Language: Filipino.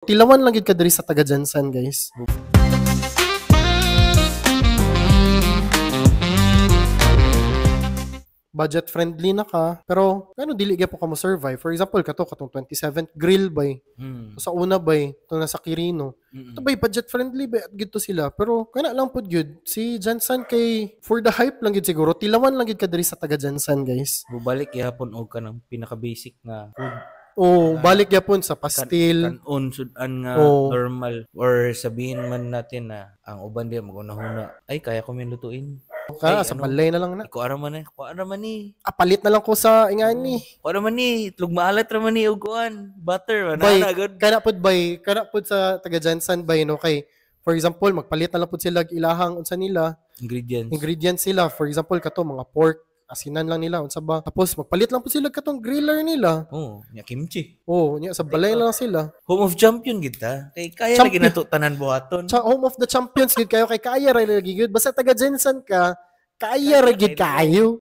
Tilawan lang gid ka diri sa taga Jansan, guys. Budget friendly na ka, pero ano dili gyud po ka mo survive. For example, katong 27th grill bay. Sa una bay, to nasa Quirino. Ito bay budget friendly bay at gito sila. Pero kana lang pud gyud si Jansan kay for the hype lang gid siguro. Tilawan lang gid ka diri sa taga Jansan, guys. Bubalik gyapon og kanang pinaka-basic nga food. Balik gyapon sa pastil. Kanon sudan nga normal or sabihin man natin na ang uban di magunahuna ay kaya ko min lutuin. Sa balay na lang na. Ko ara man ni. Palit na lang ko sa ingani. Ko ara man ni, itlog maalat ra man ni og kuan, butter man Bay, na good. kana pud sa taga Jansan bay no kay for example magpalit na lang pud sila ilahang unsa nila ingredients sila. For example kato mga pork asinan lang nila unsa ba, tapos magpalit lang pud sila katong griller nila. Nya kimchi. Nya sa balay na lang sila. Home of champion kita. Kay kaya lagi nato tanan buhaton. Home of the champions gid kayo kay kaya ra lagi gid basta taga Jansan ka, kaya ra gid kayo.